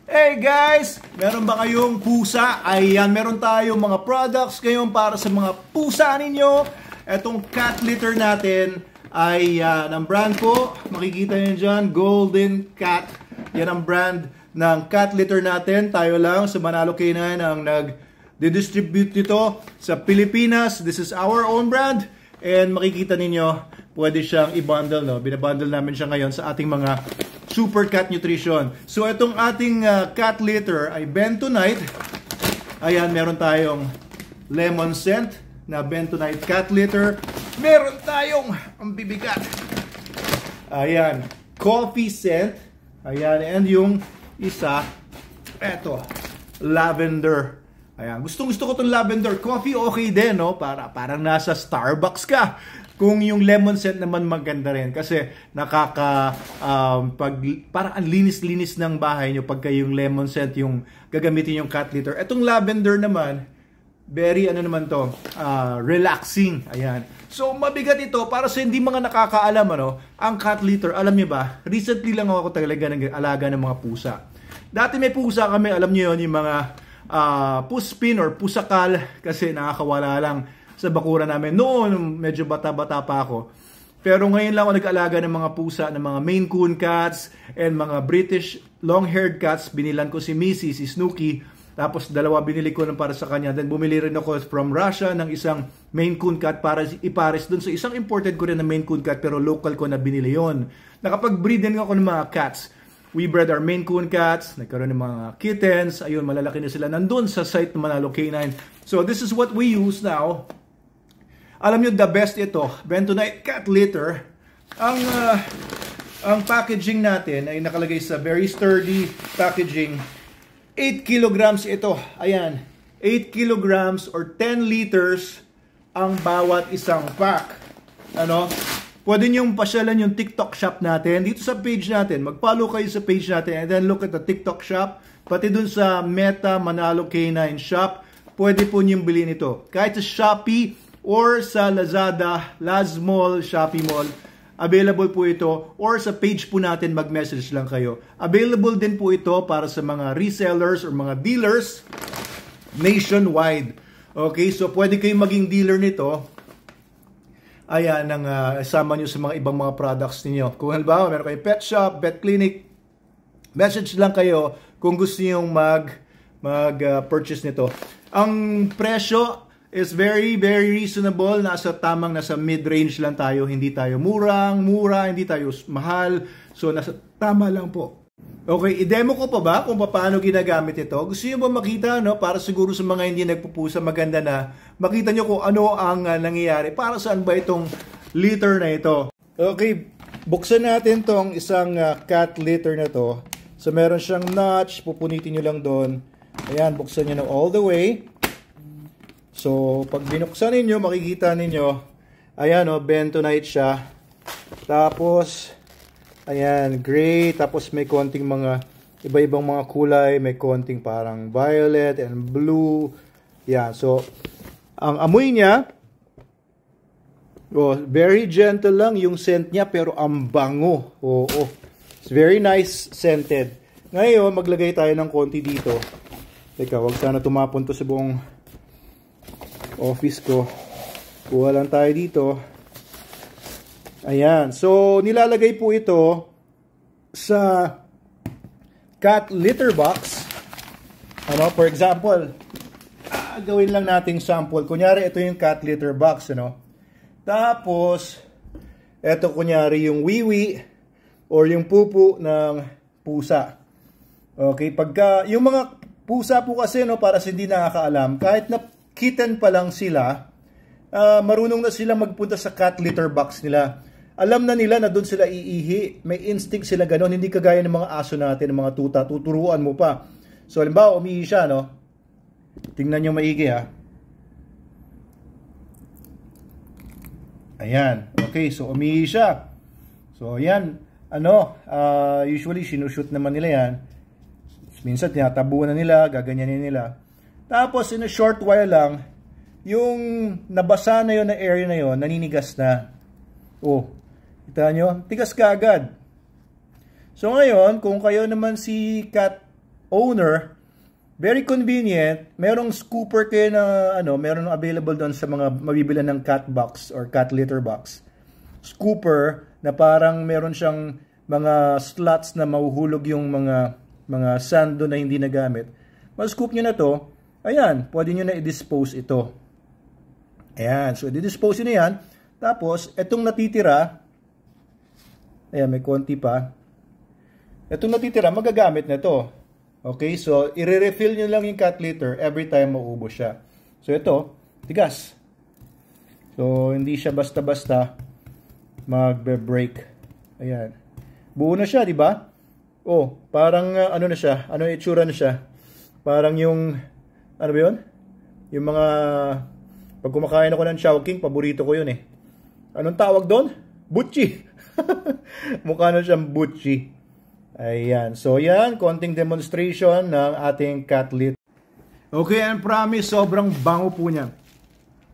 Hey guys! Meron ba kayong pusa? Ayan, meron tayong mga products ngayon para sa mga pusa ninyo. Etong cat litter natin ay ng brand po. Makikita nyo dyan, Golden Cat. Yan ang brand ng cat litter natin. Tayo lang sa Manalo K9 ang nag-distribute nito sa Pilipinas. This is our own brand. And makikita ninyo, pwede siyang i-bundle. No? Binabundle namin siya ngayon sa ating mga Super Cat Nutrition. So itong ating cat litter ay Bentonite. Ayan, meron tayong lemon scent na Bentonite cat litter. Meron tayong, ang bibigat, ayan, coffee scent. Ayan, and yung isa, eto, lavender. Ayan, gustong-gusto ko itong lavender. Coffee okay din, no? Parang nasa Starbucks ka. Kung yung lemon scent naman maganda rin kasi parang ang linis-linis ng bahay nyo pagka yung lemon scent yung gagamitin yung cat litter. Etong lavender naman, very relaxing. Ayan. So mabigat ito para sa hindi mga nakakaalam ang cat litter. Alam niyo ba, recently lang ako talaga nag-alaga ng mga pusa. Dati may pusa kami, alam niyo yon, yung mga puspin or pusakal kasi nakakawala lang sa bakura namin. Noon, medyo bata-bata pa ako. Pero ngayon lang ako nag-alaga ng mga pusa, ng mga Maine Coon cats, and mga British long-haired cats. Binilan ko si Missy, si Snooki. Tapos dalawa binili ko para sa kanya. Then bumili rin ako from Russia ng isang Maine Coon cat para ipares dun sa isang imported ko rin na Maine Coon cat pero local ko na binili yon. Nakapag-breed din ako ng mga cats. We bred our Maine Coon cats, nagkaroon ng mga kittens. Ayun, malalaki na sila. Nandun sa site ng Manalo K9. So this is what we use now. Alam nyo, the best ito, Bentonite cat litter. Ang packaging natin ay nakalagay sa very sturdy packaging. 8 kilograms ito. Ayan, 8 kilograms or 10 liters ang bawat isang pack. Pwede nyong pasyalan yung TikTok shop natin. Dito sa page natin, mag-follow kayo sa page natin and then look at the TikTok shop. Pati dun sa Meta Manalo K9 shop, pwede po nyong bilhin ito. Kahit sa Shopee, or sa Lazada, Lazmall, Shopee Mall, available po ito. Or sa page po natin, mag-message lang kayo. Available din po ito para sa mga resellers or mga dealers nationwide. Okay, so pwede kayong maging dealer nito. Ayan, sama nyo sa mga ibang mga products ninyo. Kung halimbawa, meron kayong pet shop, vet clinic, message lang kayo kung gusto nyo mag-purchase nito. Ang presyo is very, very reasonable. Nasa mid-range lang tayo. Hindi tayo mura, hindi tayo mahal. So, nasa tama lang po. Okay, i-demo ko pa ba kung paano ginagamit ito? Gusto nyo ba makita, para siguro sa mga hindi nagpupusa, maganda na makita nyo kung ano ang nangyayari. Para saan ba itong litter na ito? Okay, buksan natin tong isang cat litter na to. So, meron siyang notch. Pupunitin nyo lang doon. Ayan, buksan nyo na all the way. So, pag binuksan ninyo, makikita ninyo, ayan Bentonite siya. Tapos, ayan, gray. Tapos may konting mga iba-ibang mga kulay. May konting parang violet and blue. Yan, so, ang amoy niya, very gentle lang yung scent niya, pero ang bango. It's very nice scented. Ngayon, maglagay tayo ng konti dito. Teka, wag sana tumapon to sa buong office ko. Kuha lang tayo dito. Ayan. So, nilalagay po ito sa cat litter box. For example, gawin lang nating sample. Kunyari, ito yung cat litter box. Tapos, ito kunyari yung wiwi or yung pupu ng pusa. Okay, pagka, yung mga pusa po kasi, para sa hindi nakakaalam, kahit na kitten pa lang sila, marunong na sila magpunta sa cat litter box nila. Alam na nila na doon sila iihi. May instinct sila ganon. Hindi kagaya ng mga aso natin, ng mga tuta. Tuturuan mo pa. So, halimbawa, umihi siya, Tingnan nyo maigi, ha. Ayan. Okay, so umihi siya. So, ayan. Usually, sinushoot naman nila yan. Minsan, tinatabuan na nila, gaganyanin nila. Tapos, in a short while lang, yung nabasa na yun na area na yun, naninigas na. Kita nyo? Tigas ka agad. So ngayon, kung kayo naman si cat owner, very convenient. Merong scooper kayo na meron available doon sa mga mabibilan ng cat box or cat litter box. Scooper na parang meron siyang mga slots na mahuhulog yung mga sand doon na hindi nagamit. Mas-scoop nyo na to. Ayan, pwede nyo na i-dispose ito. Ayan, so i-dispose nyo na yan. Tapos, itong natitira, ayan, may konti pa. Itong natitira, magagamit na to. Okay, so i-refill nyo lang yung cat litter every time maubos siya. So ito, tigas. So hindi siya basta-basta magbe-break. Ayan. Buo na siya, di ba? Oh, parang ano na siya? Ano itsura na siya? Parang yung ano ba 'yun? Yung mga pag kumakain ako ng Chowking, paborito ko 'yun eh. Anong tawag doon? Butchi. Mukha na siyang butchi. Ayan. So, yan. Konting demonstration ng ating cat litter. Okay, and promise, sobrang bango po niya.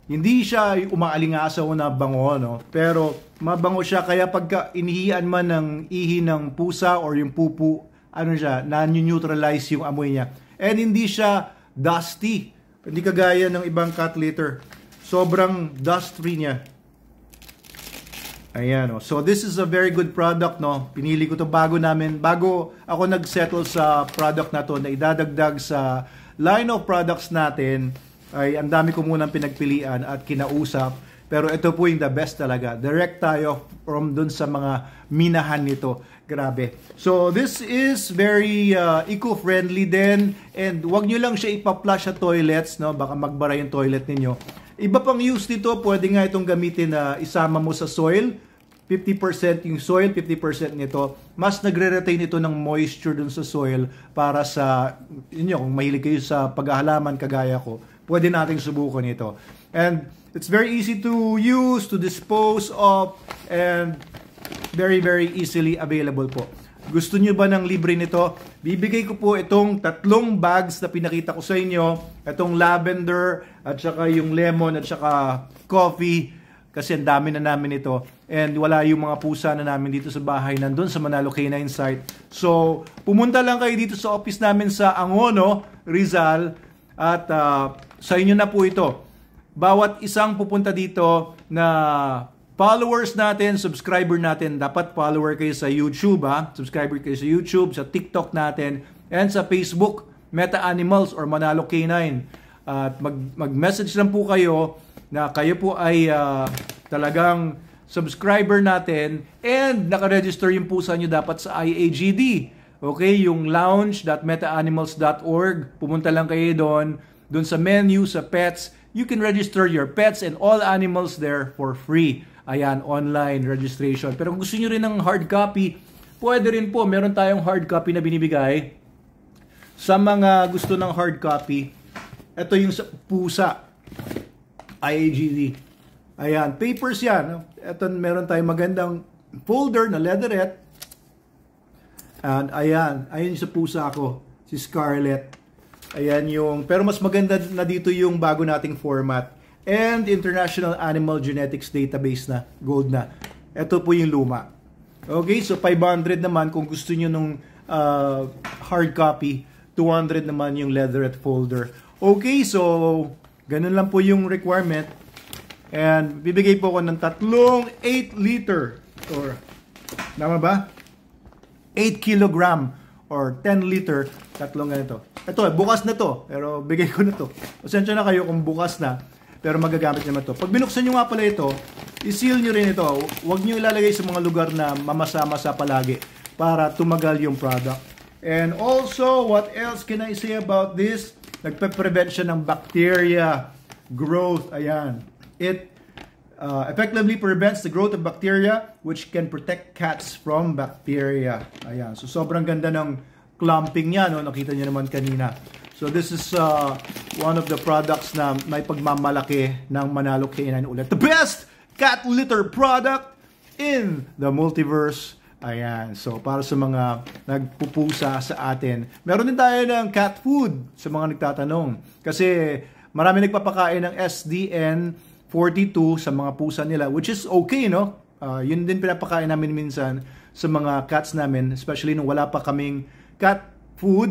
Hindi siya umaalingasaw na bango, no? Pero, mabango siya. Kaya pagka inihian man ng ihi ng pusa or yung pupu, ano siya, na-neutralize yung amoy niya. And hindi siya dusty. Hindi kagaya ng ibang cat litter. Sobrang dust-free niya. Ayan, oh. So this is a very good product, no? Pinili ko to bago ako nag-settle sa product na to na idadagdag sa line of products natin. Ay ang dami ko munang pinagpilian at kinausap. Pero ito po yung the best talaga. Direct tayo from dun sa mga minahan nito. Grabe. So this is very eco-friendly din. And wag nyo lang siya ipa-flush sa toilets, no? Baka magbara yung toilet ninyo. Iba pang use nito, pwede nga itong gamitin na isama mo sa soil. 50% yung soil, 50% nito. Mas nagre-retain ito ng moisture dun sa soil para sa, kung mahilig kayo sa paghahalaman kagaya ko, pwede nating subukan ito. And it's very easy to use, to dispose of, and very, very easily available po. Gusto nyo ba ng libre nito? Bibigay ko po itong 3 bags na pinakita ko sa inyo. Itong lavender, at saka yung lemon, at saka coffee. Kasi ang dami na namin ito. And wala yung mga pusa na namin dito sa bahay, nandun sa Manalo Canine Site. So, pumunta lang kayo dito sa office namin sa Angono, Rizal. At sa inyo na po ito. Bawat isang pupunta dito na followers natin, subscriber natin, dapat follower kayo sa YouTube, subscriber kayo sa YouTube, sa TikTok natin, and sa Facebook, Meta Animals or Manalo Canine. At mag-message lang po kayo na kayo po ay talagang subscriber natin and nakaregister yung pusa nyo dapat sa IAGD. Okay, yung lounge.metaanimals.org. Pumunta lang kayo doon sa menu, sa pets. You can register your pets and all animals there for free. Ayan, online registration. Pero kung gusto nyo rin ng hard copy, pwede rin po. Meron tayong hard copy na binibigay. Sa mga gusto ng hard copy, ito yung pusa. IAGD. Ayan, papers yan. Ito, meron tayong magandang folder na leatherette. And ayan sa pusa ko, si Scarlett. Ayan yung, pero mas maganda na dito yung bago nating format. And International Animal Genetics Database na, gold na. Ito po yung luma. Okay, so 500 naman kung gusto nyo nung hard copy. 200 naman yung leatherette folder. Okay, so ganun lang po yung requirement. And bibigay po ako ng 8 liter or, tama ba? 8 kilogram or 10 liter, tatlong ganito. Ito, bukas na to, pero bigay ko na to. Pasensya na kayo kung bukas na, pero magagamit naman to. Pag binuksan nyo nga pala ito, i-seal nyo rin ito. Huwag nyo ilalagay sa mga lugar na mamasa-masa palagi para tumagal yung product. And also, what else can I say about this? Nagpe-prevent siya ng bacteria growth. Ayan. It effectively prevents the growth of bacteria which can protect cats from bacteria. Ayan. So, sobrang ganda ng clumping niya, no? Nakita niyo naman kanina. So, this is one of the products na may pagmamalaki ng Manalo Canine ulit. The best cat litter product in the multiverse. Ayan. So, para sa mga nagpupusa sa atin. Meron din tayo ng cat food sa mga nagtatanong. Kasi marami nagpapakain ng SDN 42 sa mga pusa nila, which is okay, no? Yun din pinapakain namin minsan sa mga cats namin, especially nung wala pa kaming cat food.